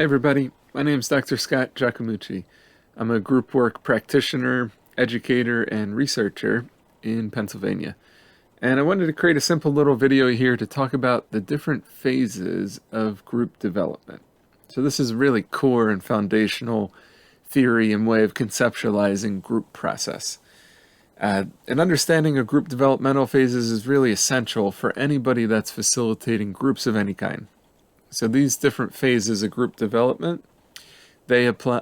Hey everybody, my name is Dr. Scott Giacomucci. I'm a group work practitioner, educator, and researcher in Pennsylvania. And I wanted to create a simple little video here to talk about the different phases of group development. So this is really core and foundational theory and way of conceptualizing group process. An understanding of group developmental phases is really essential for anybody that's facilitating groups of any kind. So these different phases of group development, they apply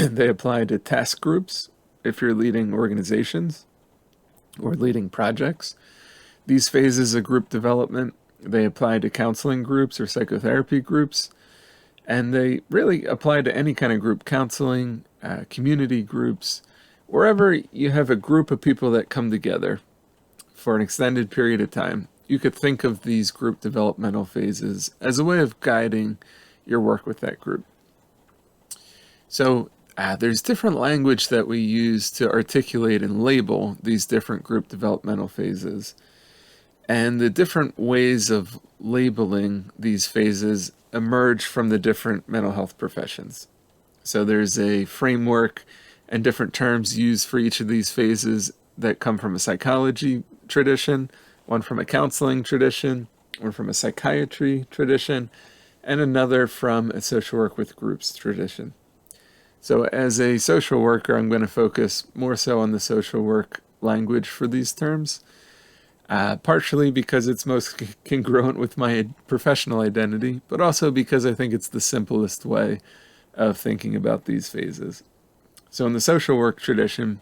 they apply to task groups if you're leading organizations or leading projects. These phases of group development, they apply to counseling groups or psychotherapy groups, and they really apply to any kind of group counseling, community groups, wherever you have a group of people that come together for an extended period of time. You could think of these group developmental phases as a way of guiding your work with that group. So there's different language that we use to articulate and label these different group developmental phases. And the different ways of labeling these phases emerge from the different mental health professions. So there's a framework and different terms used for each of these phases that come from a psychology tradition, one from a counseling tradition, one from a psychiatry tradition, and another from a social work with groups tradition. So as a social worker, I'm going to focus more so on the social work language for these terms, partially because it's most congruent with my professional identity, but also because I think it's the simplest way of thinking about these phases. So in the social work tradition,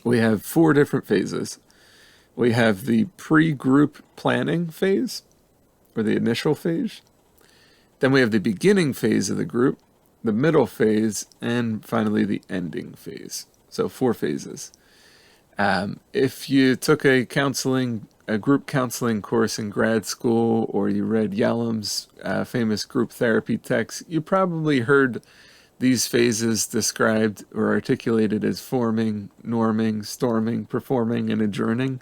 we have 4 different phases. We have the pre-group planning phase, or the initial phase. Then we have the beginning phase of the group, the middle phase, and finally the ending phase. So 4 phases. If you took a group counseling course in grad school, or you read Yalom's famous group therapy text, you probably heard these phases described or articulated as forming, norming, storming, performing, and adjourning.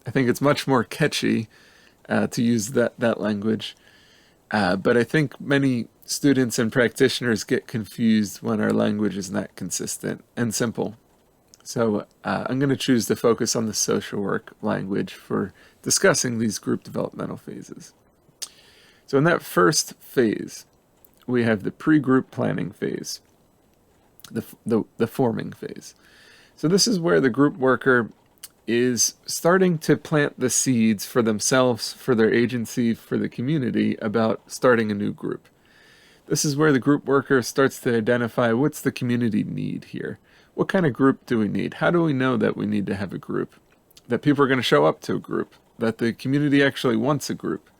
I think it's much more catchy to use that language. But I think many students and practitioners get confused when our language is not consistent and simple. So I'm going to choose to focus on the social work language for discussing these group developmental phases. So in that first phase, we have the pre-group planning phase, the forming phase. So this is where the group worker is starting to plant the seeds for themselves, for their agency, for the community about starting a new group. This is where the group worker starts to identify what's the community need here. What kind of group do we need? How do we know that we need to have a group? That people are going to show up to a group? That the community actually wants a group?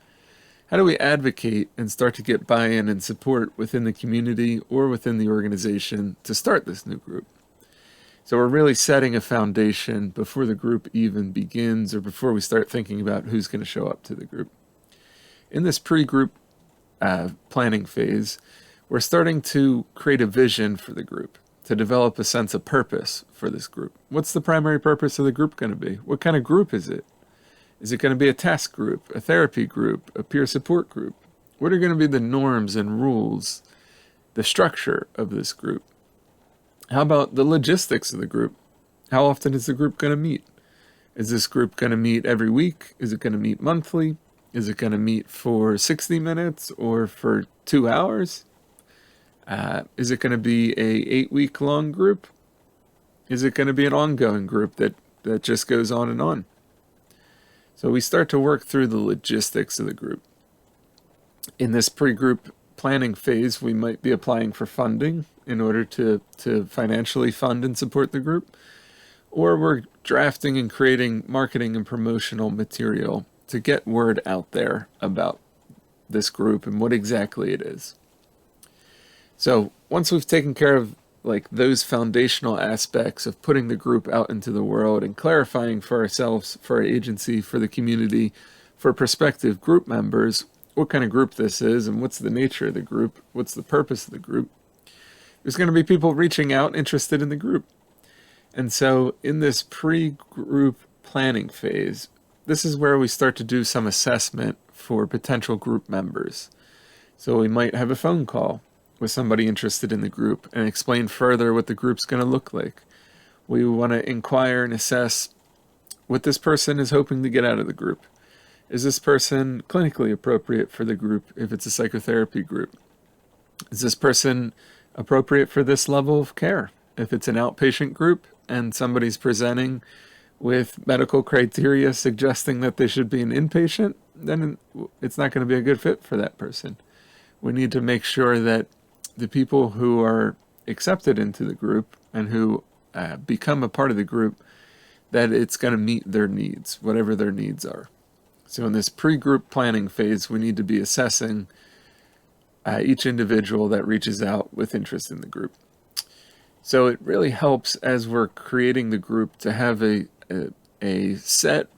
How do we advocate and start to get buy-in and support within the community or within the organization to start this new group? So we're really setting a foundation before the group even begins or before we start thinking about who's going to show up to the group. In this pre-group planning phase, we're starting to create a vision for the group, to develop a sense of purpose for this group. What's the primary purpose of the group going to be? What kind of group is it? Is it going to be a task group, a therapy group, a peer support group? What are going to be the norms and rules, the structure of this group? How about the logistics of the group? How often is the group going to meet? Is this group going to meet every week? Is it going to meet monthly? Is it going to meet for 60 minutes or for 2 hours? Is it going to be a 8-week long group? Is it going to be an ongoing group that just goes on and on? So we start to work through the logistics of the group. In this pre-group planning phase, we might be applying for funding in order to financially fund and support the group, or we're drafting and creating marketing and promotional material to get word out there about this group and what exactly it is. So once we've taken care of those foundational aspects of putting the group out into the world and clarifying for ourselves, for our agency, for the community, for prospective group members, what kind of group this is and what's the nature of the group, what's the purpose of the group, there's going to be people reaching out interested in the group. And so in this pre-group planning phase, this is where we start to do some assessment for potential group members. So we might have a phone call. with somebody interested in the group and explain further what the group's going to look like. We want to inquire and assess what this person is hoping to get out of the group. Is this person clinically appropriate for the group if it's a psychotherapy group? Is this person appropriate for this level of care? If it's an outpatient group and somebody's presenting with medical criteria suggesting that they should be an inpatient, then it's not going to be a good fit for that person. We need to make sure that the people who are accepted into the group and who become a part of the group, that it's going to meet their needs, whatever their needs are. So in this pre-group planning phase, we need to be assessing each individual that reaches out with interest in the group. So it really helps as we're creating the group to have a set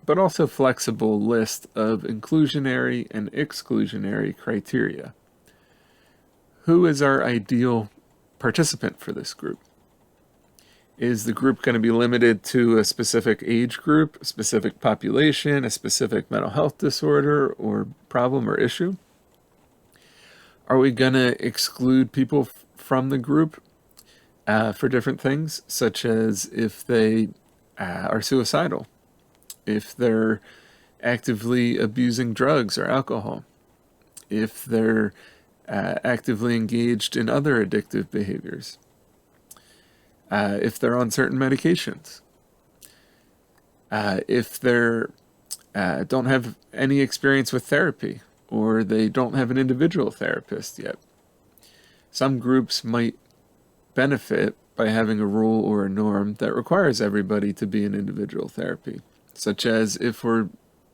but also flexible list of inclusionary and exclusionary criteria. Who is our ideal participant for this group? Is the group going to be limited to a specific age group, a specific population, a specific mental health disorder or problem or issue? Are we going to exclude people from the group for different things, such as if they are suicidal, if they're actively abusing drugs or alcohol, if they're actively engaged in other addictive behaviors, if they're on certain medications, if they don't have any experience with therapy, or they don't have an individual therapist yet. Some groups might benefit by having a rule or a norm that requires everybody to be in individual therapy, such as if we're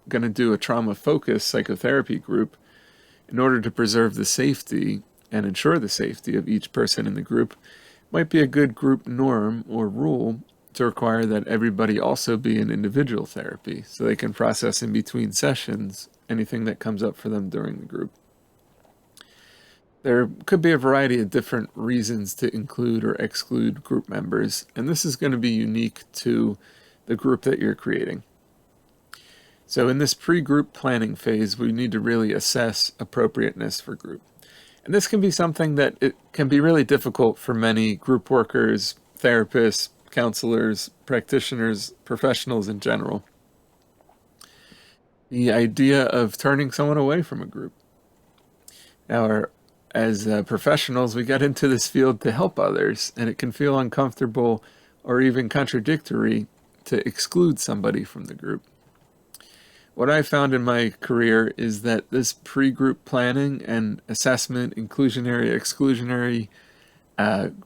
going to do a trauma-focused psychotherapy group, in order to preserve the safety and ensure the safety of each person in the group, might be a good group norm or rule to require that everybody also be in individual therapy so they can process in between sessions anything that comes up for them during the group. There could be a variety of different reasons to include or exclude group members, and this is going to be unique to the group that you're creating. So in this pre-group planning phase, we need to really assess appropriateness for group. And this can be something that it can be really difficult for many group workers, therapists, counselors, practitioners, professionals in general. The idea of turning someone away from a group. Now, as professionals, we got into this field to help others, and it can feel uncomfortable or even contradictory to exclude somebody from the group. What I found in my career is that this pre-group planning and assessment, inclusionary, exclusionary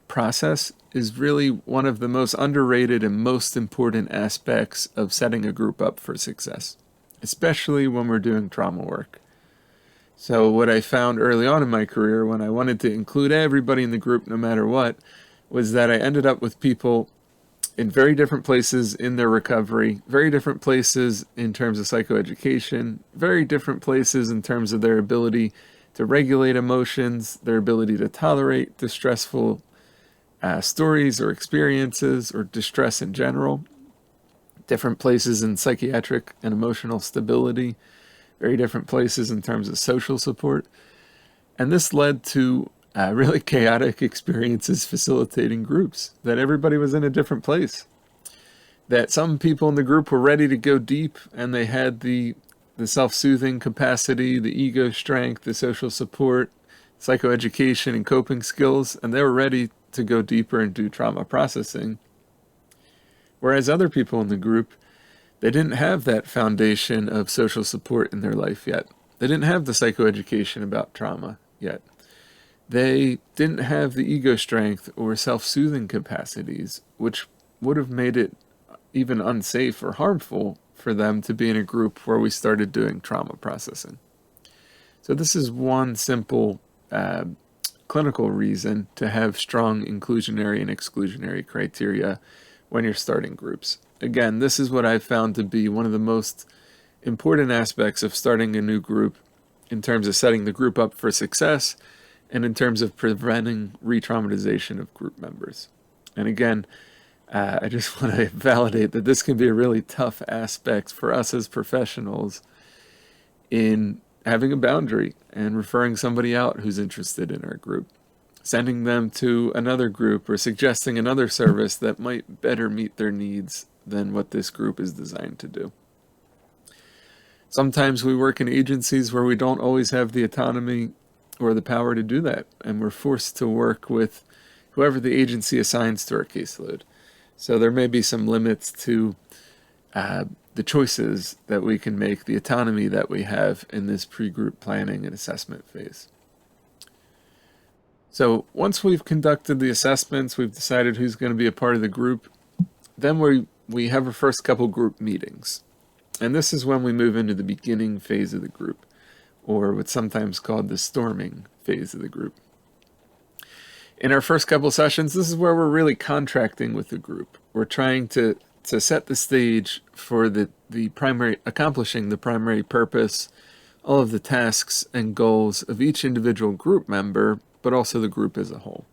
process is really one of the most underrated and most important aspects of setting a group up for success, especially when we're doing trauma work. So what I found early on in my career, when I wanted to include everybody in the group no matter what, was that I ended up with people in very different places in their recovery, very different places in terms of psychoeducation, very different places in terms of their ability to regulate emotions, their ability to tolerate distressful stories or experiences or distress in general, different places in psychiatric and emotional stability, very different places in terms of social support. And this led to really chaotic experiences facilitating groups, that everybody was in a different place. That some people in the group were ready to go deep and they had the self-soothing capacity, the ego strength, the social support, psychoeducation, and coping skills, and they were ready to go deeper and do trauma processing. Whereas other people in the group, they didn't have that foundation of social support in their life yet. They didn't have the psychoeducation about trauma yet. They didn't have the ego strength or self-soothing capacities, which would have made it even unsafe or harmful for them to be in a group where we started doing trauma processing. So this is one simple clinical reason to have strong inclusionary and exclusionary criteria when you're starting groups. Again, this is what I've found to be one of the most important aspects of starting a new group in terms of setting the group up for success and in terms of preventing re-traumatization of group members. And again, I just want to validate that this can be a really tough aspect for us as professionals in having a boundary and referring somebody out who's interested in our group. sending them to another group or suggesting another service that might better meet their needs than what this group is designed to do. Sometimes we work in agencies where we don't always have the autonomy or the power to do that, and we're forced to work with whoever the agency assigns to our caseload. So there may be some limits to the choices that we can make, the autonomy that we have in this pre-group planning and assessment phase. So once we've conducted the assessments, we've decided who's going to be a part of the group, then we have our first couple group meetings. And this is when we move into the beginning phase of the group, or what's sometimes called the storming phase of the group. In our first couple sessions, this is where we're really contracting with the group. We're trying to set the stage for the primary, accomplishing the primary purpose, all of the tasks and goals of each individual group member, but also the group as a whole.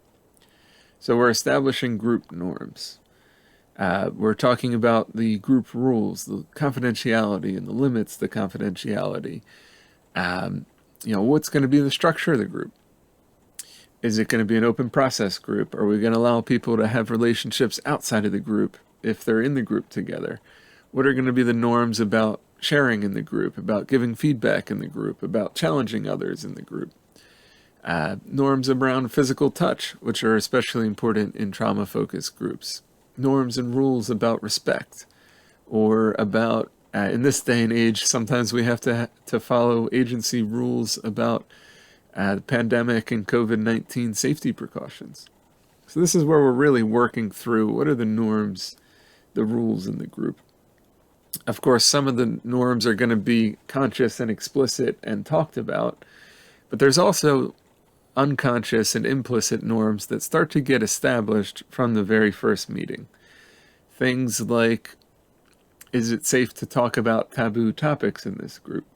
So we're establishing group norms. We're talking about the group rules, the confidentiality and the limits to confidentiality. What's going to be the structure of the group? Is it going to be an open process group? Are we going to allow people to have relationships outside of the group if they're in the group together? What are going to be the norms about sharing in the group, about giving feedback in the group, about challenging others in the group? Norms around physical touch, which are especially important in trauma-focused groups. Norms and rules about respect, or about, in this day and age, sometimes we have to follow agency rules about the pandemic and COVID-19 safety precautions. So this is where we're really working through what are the norms, the rules in the group. Of course, some of the norms are going to be conscious and explicit and talked about, but there's also unconscious and implicit norms that start to get established from the very first meeting. Things like, is it safe to talk about taboo topics in this group?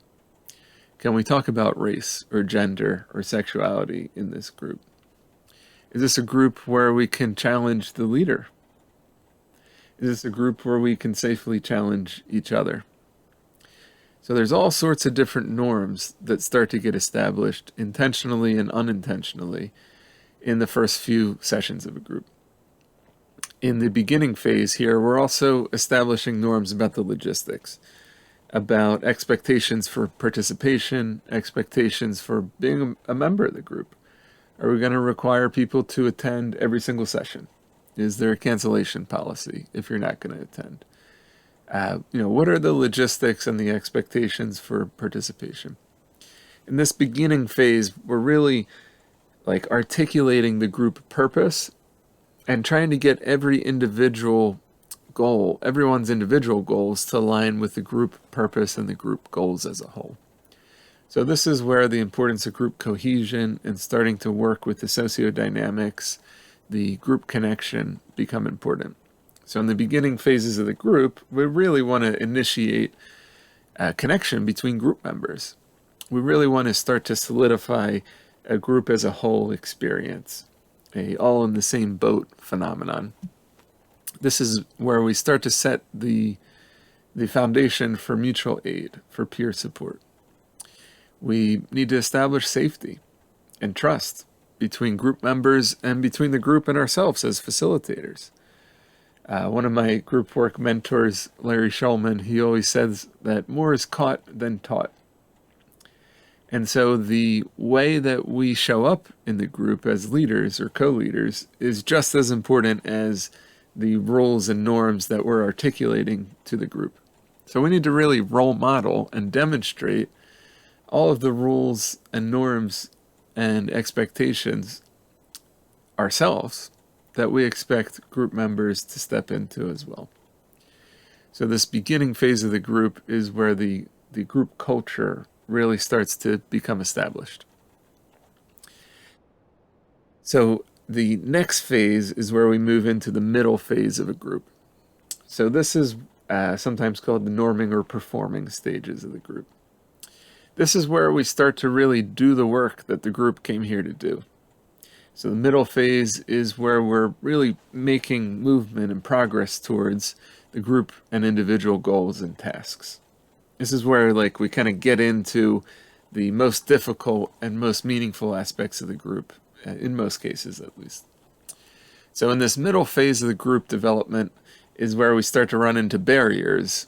Can we talk about race or gender or sexuality in this group? Is this a group where we can challenge the leader? Is this a group where we can safely challenge each other? So there's all sorts of different norms that start to get established intentionally and unintentionally in the first few sessions of a group. In the beginning phase here, we're also establishing norms about the logistics, about expectations for participation, expectations for being a member of the group. Are we going to require people to attend every single session? Is there a cancellation policy if you're not going to attend? What are the logistics and the expectations for participation? In this beginning phase, we're really articulating the group purpose and trying to get everyone's individual goals to align with the group purpose and the group goals as a whole. So this is where the importance of group cohesion and starting to work with the sociodynamics, the group connection, become important. So in the beginning phases of the group, we really want to initiate a connection between group members. We really want to start to solidify a group as a whole experience, a all in the same boat phenomenon. This is where we start to set the foundation for mutual aid, for peer support. We need to establish safety and trust between group members and between the group and ourselves as facilitators. One of my group work mentors, Larry Shulman, he always says that more is caught than taught. And so the way that we show up in the group as leaders or co-leaders is just as important as the rules and norms that we're articulating to the group. So we need to really role model and demonstrate all of the rules and norms and expectations ourselves that we expect group members to step into as well. So this beginning phase of the group is where the group culture really starts to become established. So the next phase is where we move into the middle phase of a group. So this is sometimes called the norming or performing stages of the group. This is where we start to really do the work that the group came here to do. So the middle phase is where we're really making movement and progress towards the group and individual goals and tasks. This is where we kind of get into the most difficult and most meaningful aspects of the group, in most cases at least. So in this middle phase of the group development is where we start to run into barriers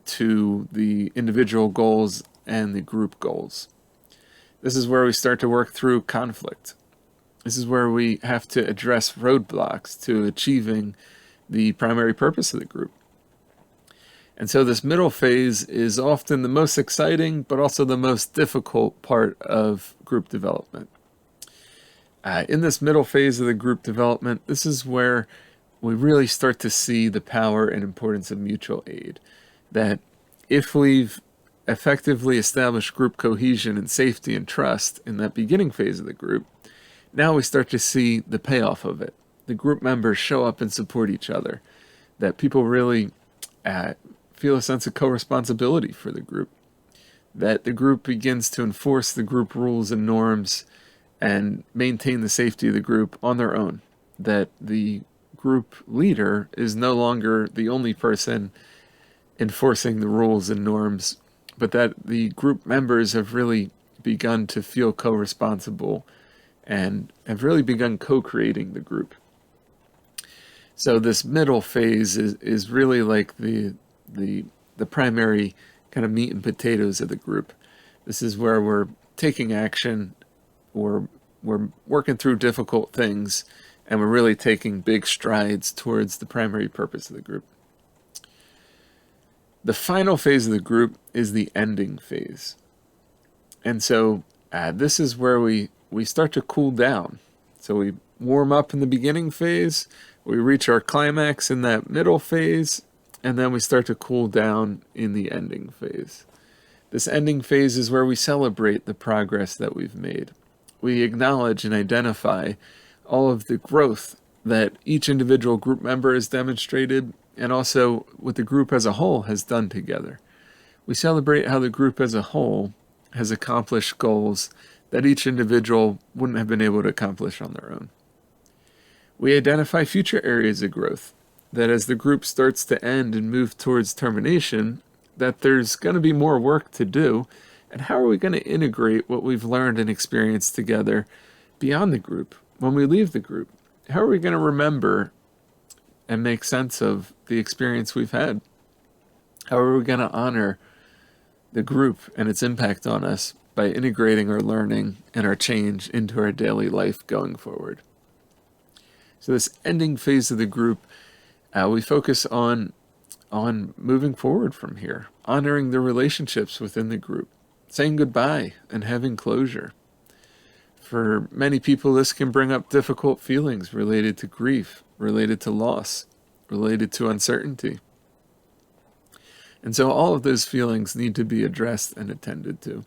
to the individual goals and the group goals. This is where we start to work through conflict. This is where we have to address roadblocks to achieving the primary purpose of the group. And so this middle phase is often the most exciting, but also the most difficult part of group development. In this middle phase of the group development, this is where we really start to see the power and importance of mutual aid. That if we've effectively established group cohesion and safety and trust in that beginning phase of the group, now we start to see the payoff of it. The group members show up and support each other. That people really feel a sense of co-responsibility for the group. That the group begins to enforce the group rules and norms and maintain the safety of the group on their own. That the group leader is no longer the only person enforcing the rules and norms, but that the group members have really begun to feel co-responsible and have really begun co-creating the group. So this middle phase is really like the primary kind of meat and potatoes of the group. This is where we're taking action, we're working through difficult things, and we're really taking big strides towards the primary purpose of the group. The final phase of the group is the ending phase. And so this is where we start to cool down. So we warm up in the beginning phase, we reach our climax in that middle phase, and then we start to cool down in the ending phase. This ending phase is where we celebrate the progress that we've made. We acknowledge and identify all of the growth that each individual group member has demonstrated, and also what the group as a whole has done together. We celebrate how the group as a whole has accomplished goals that each individual wouldn't have been able to accomplish on their own. We identify future areas of growth, that as the group starts to end and move towards termination, that there's going to be more work to do, and how are we going to integrate what we've learned and experienced together beyond the group? When we leave the group, how are we going to remember and make sense of the experience we've had? How are we going to honor the group and its impact on us by integrating our learning and our change into our daily life going forward? So this ending phase of the group, we focus on moving forward from here, honoring the relationships within the group, saying goodbye and having closure. For many people, this can bring up difficult feelings related to grief, related to loss, related to uncertainty. And so all of those feelings need to be addressed and attended to.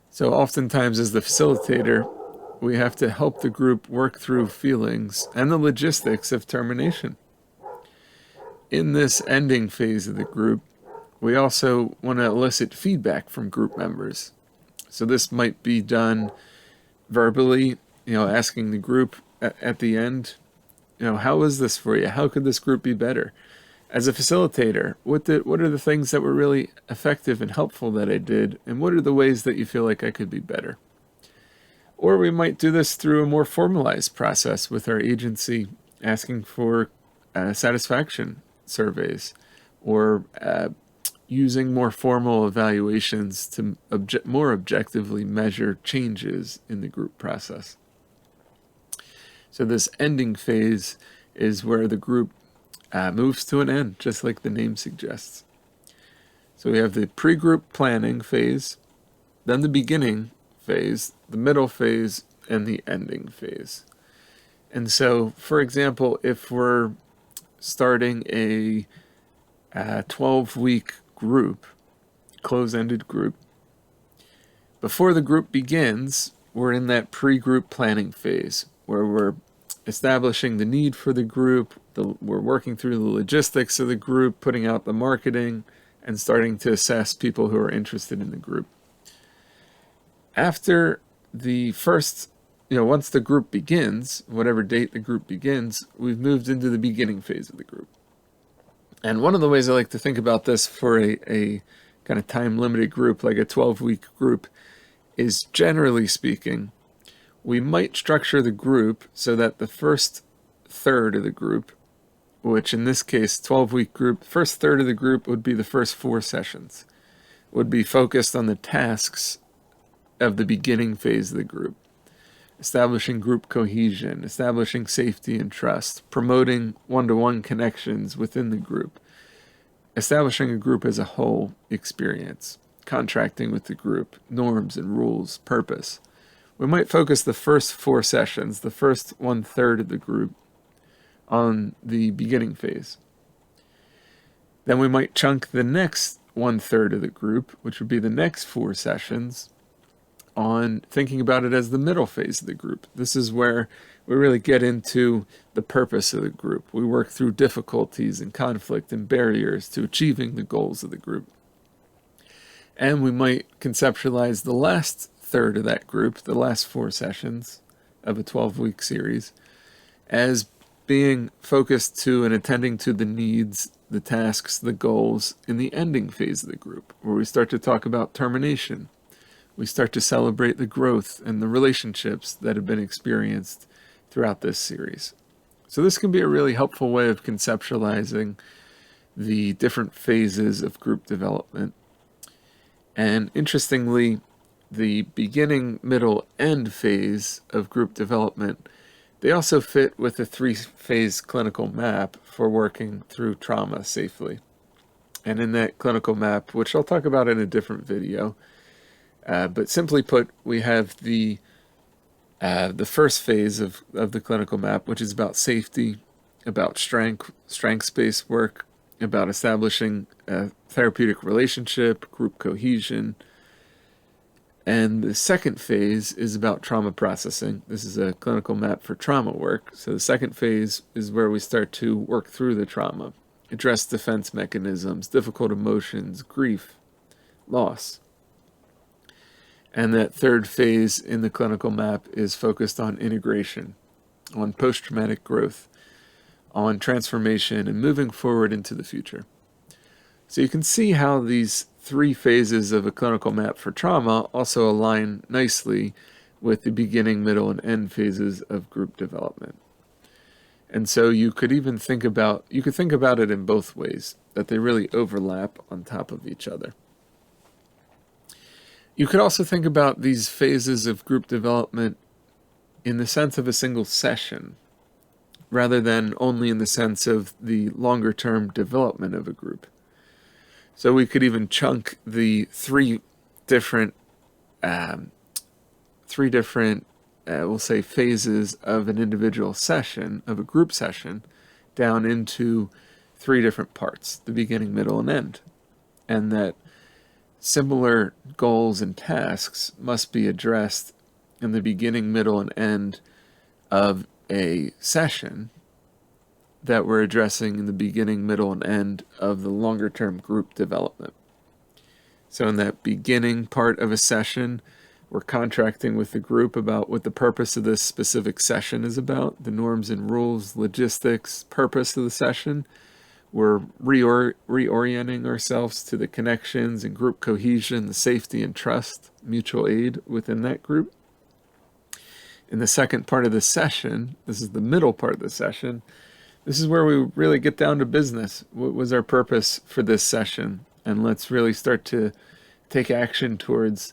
So oftentimes as the facilitator, we have to help the group work through feelings and the logistics of termination. In this ending phase of the group, we also want to elicit feedback from group members. So this might be done verbally, asking the group at the end, how was this for you? How could this group be better? As a facilitator, what are the things that were really effective and helpful that I did, and what are the ways that you feel like I could be better? Or we might do this through a more formalized process with our agency, asking for satisfaction surveys, or using more formal evaluations to more objectively measure changes in the group process. So this ending phase is where the group moves to an end, just like the name suggests. So we have the pre-group planning phase, then the beginning phase, the middle phase, and the ending phase. And so, for example, if we're starting a 12-week group, close-ended group, before the group begins, we're in that pre-group planning phase where we're establishing the need for the group, we're working through the logistics of the group, putting out the marketing, and starting to assess people who are interested in the group. After the first, once the group begins, whatever date the group begins, we've moved into the beginning phase of the group. And one of the ways I like to think about this for a kind of time-limited group, like a 12-week group, is generally speaking, we might structure the group so that the first third of the group, which in this case 12-week group, first third of the group would be the first 4 sessions, would be focused on the tasks of the beginning phase of the group. Establishing group cohesion, establishing safety and trust, promoting one-to-one connections within the group, establishing a group as a whole experience, contracting with the group, norms and rules, purpose. We might focus the first 4 sessions, the first 1/3 of the group, on the beginning phase. Then we might chunk the next 1/3 of the group, which would be the next 4 sessions, on thinking about it as the middle phase of the group. This is where we really get into the purpose of the group. We work through difficulties and conflict and barriers to achieving the goals of the group. And we might conceptualize the last third of that group, the last 4 sessions of a 12-week series, as being focused to and attending to the needs, the tasks, the goals in the ending phase of the group, where we start to talk about termination. We start to celebrate the growth and the relationships that have been experienced throughout this series. So this can be a really helpful way of conceptualizing the different phases of group development. And interestingly, the beginning, middle, end phase of group development, they also fit with the 3-phase clinical map for working through trauma safely. And in that clinical map, which I'll talk about in a different video, but simply put, we have the first phase of the clinical map, which is about safety, about strengths-based work, about establishing a therapeutic relationship, group cohesion. And the second phase is about trauma processing. This is a clinical map for trauma work. So the second phase is where we start to work through the trauma, address defense mechanisms, difficult emotions, grief, loss. And that third phase in the clinical map is focused on integration, on post-traumatic growth, on transformation, and moving forward into the future. So you can see how these 3 phases of a clinical map for trauma also align nicely with the beginning, middle, and end phases of group development. And so you could think about it in both ways, that they really overlap on top of each other. You could also think about these phases of group development in the sense of a single session, rather than only in the sense of the longer-term development of a group. So we could even chunk the 3 different, we'll say, phases of an individual session, of a group session, down into 3 different parts, the beginning, middle, and end. And that similar goals and tasks must be addressed in the beginning, middle, and end of a session that we're addressing in the beginning, middle, and end of the longer-term group development. So in that beginning part of a session, we're contracting with the group about what the purpose of this specific session is about, the norms and rules, logistics, purpose of the session. We're reorienting ourselves to the connections and group cohesion, the safety and trust, mutual aid within that group. In the second part of the session, this is the middle part of the session, this is where we really get down to business. What was our purpose for this session? And let's really start to take action towards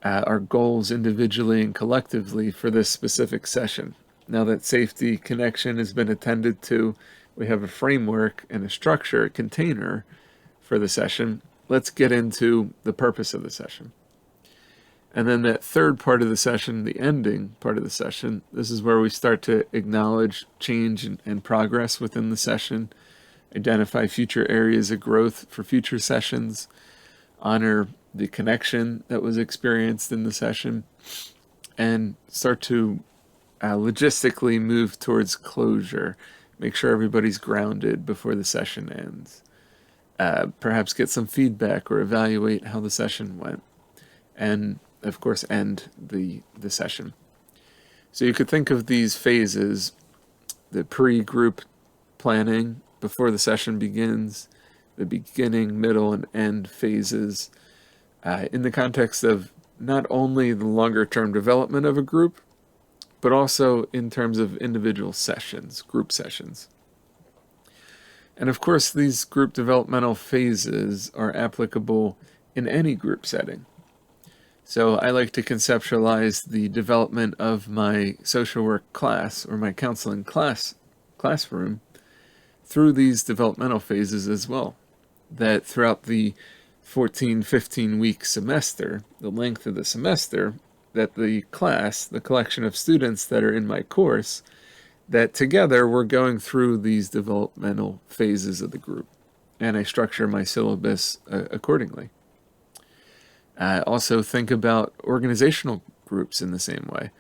our goals individually and collectively for this specific session. Now that safety connection has been attended to, we have a framework and a structure, a container for the session. Let's get into the purpose of the session. And then that third part of the session, the ending part of the session, this is where we start to acknowledge change and progress within the session, identify future areas of growth for future sessions, honor the connection that was experienced in the session, and start to logistically move towards closure. Make sure everybody's grounded before the session ends. Perhaps get some feedback or evaluate how the session went. And, of course, end the session. So you could think of these phases, the pre-group planning before the session begins, the beginning, middle, and end phases, in the context of not only the longer-term development of a group, but also in terms of individual sessions, group sessions. And of course, these group developmental phases are applicable in any group setting. So I like to conceptualize the development of my social work class or my counseling classroom through these developmental phases as well. That throughout the 14, 15-week semester, the length of the semester, that the class, the collection of students that are in my course, that together we're going through these developmental phases of the group. And I structure my syllabus accordingly. I also think about organizational groups in the same way,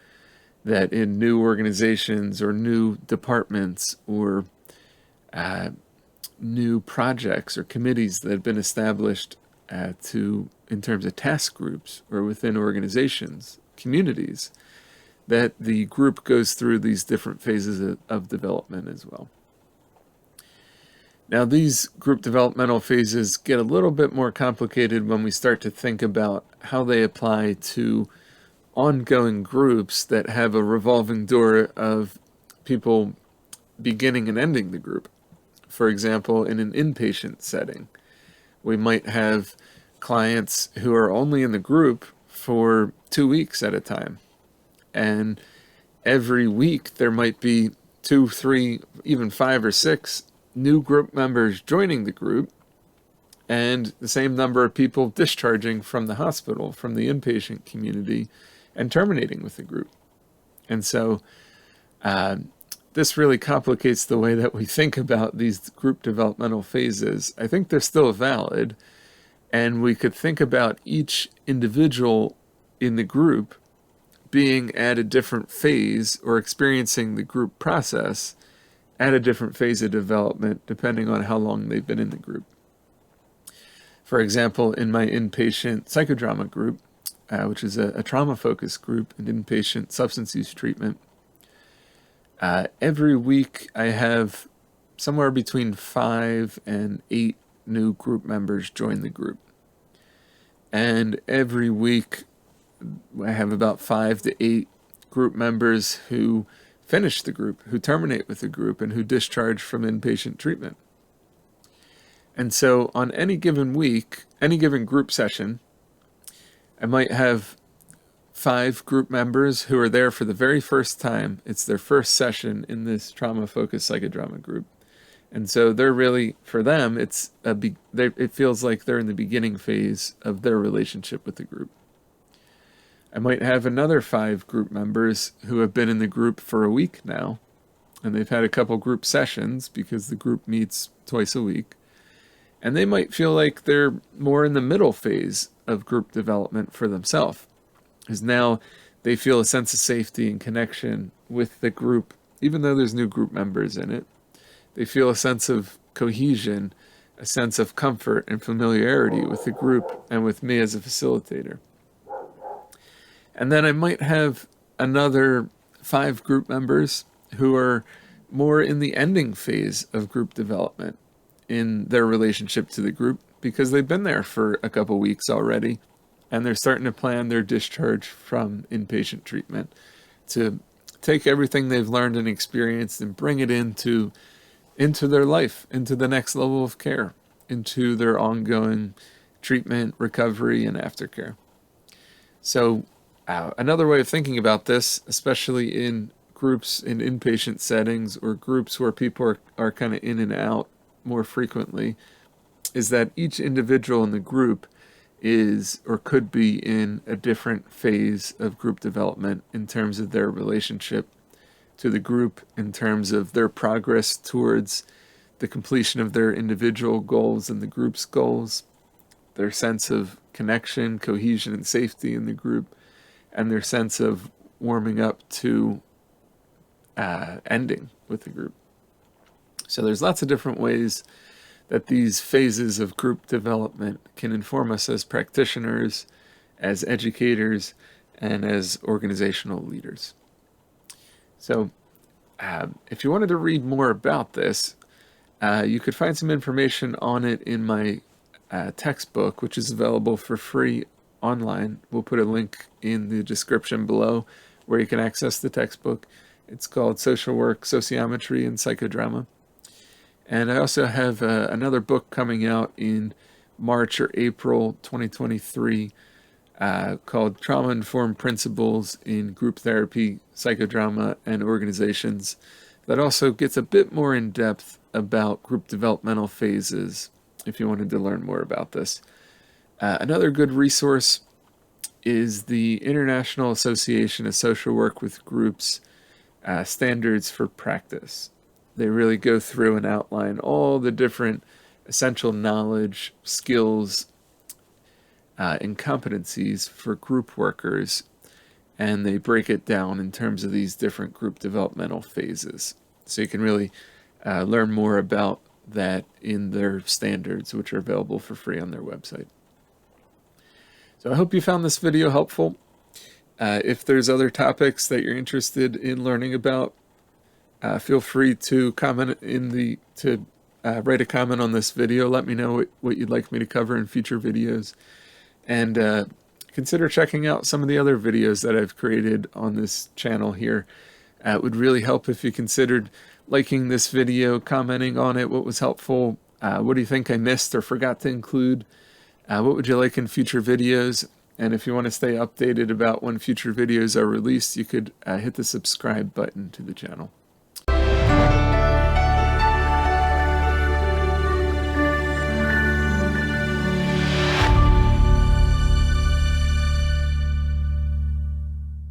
that in new organizations or new departments or new projects or committees that have been established in terms of task groups or within organizations, communities, that the group goes through these different phases of development as well. Now, these group developmental phases get a little bit more complicated when we start to think about how they apply to ongoing groups that have a revolving door of people beginning and ending the group. For example, in an inpatient setting, we might have clients who are only in the group for 2 weeks at a time. And every week there might be 2, 3, even 5 or 6 new group members joining the group, and the same number of people discharging from the hospital, from the inpatient community, and terminating with the group. And so this really complicates the way that we think about these group developmental phases. I think they're still valid, and we could think about each individual in the group being at a different phase or experiencing the group process at a different phase of development depending on how long they've been in the group. For example, in my inpatient psychodrama group, which is a trauma-focused group in inpatient substance use treatment, every week I have somewhere between 5 and 8 new group members join the group. And every week I have about 5 to 8 group members who finish the group, who terminate with the group, and who discharge from inpatient treatment. And so on any given week, any given group session, I might have 5 group members who are there for the very first time. It's their first session in this trauma-focused psychodrama group. And so they're really, for them, it feels like they're in the beginning phase of their relationship with the group. I might have another 5 group members who have been in the group for a week now, and they've had a couple group sessions because the group meets twice a week. And they might feel like they're more in the middle phase of group development for themselves, because now they feel a sense of safety and connection with the group, even though there's new group members in it. They feel a sense of cohesion, a sense of comfort and familiarity with the group and with me as a facilitator. And then I might have another 5 group members who are more in the ending phase of group development in their relationship to the group, because they've been there for a couple weeks already, and they're starting to plan their discharge from inpatient treatment to take everything they've learned and experienced and bring it into their life, into the next level of care, into their ongoing treatment, recovery, and aftercare. So another way of thinking about this, especially in groups in inpatient settings or groups where people are kind of in and out more frequently, is that each individual in the group is or could be in a different phase of group development in terms of their relationship to the group, in terms of their progress towards the completion of their individual goals and the group's goals, their sense of connection, cohesion, and safety in the group, and their sense of warming up to ending with the group. So there's lots of different ways that these phases of group development can inform us as practitioners, as educators, and as organizational leaders. So if you wanted to read more about this, you could find some information on it in my textbook, which is available for free online. We'll put a link in the description below where you can access the textbook. It's called Social Work, Sociometry, and Psychodrama. And I also have another book coming out in March or April 2023 called Trauma-Informed Principles in Group Therapy, Psychodrama, and Organizations, that also gets a bit more in depth about group developmental phases if you wanted to learn more about this. Another good resource is the International Association of Social Work with Groups Standards for Practice. They really go through and outline all the different essential knowledge, skills, and competencies for group workers, and they break it down in terms of these different group developmental phases. So you can really learn more about that in their standards, which are available for free on their website. So I hope you found this video helpful. If there's other topics that you're interested in learning about, feel free to comment write a comment on this video. Let me know what you'd like me to cover in future videos. And consider checking out some of the other videos that I've created on this channel here. It would really help if you considered liking this video, commenting on it, what was helpful, what do you think I missed or forgot to include, what would you like in future videos, and if you want to stay updated about when future videos are released, you could hit the subscribe button to the channel.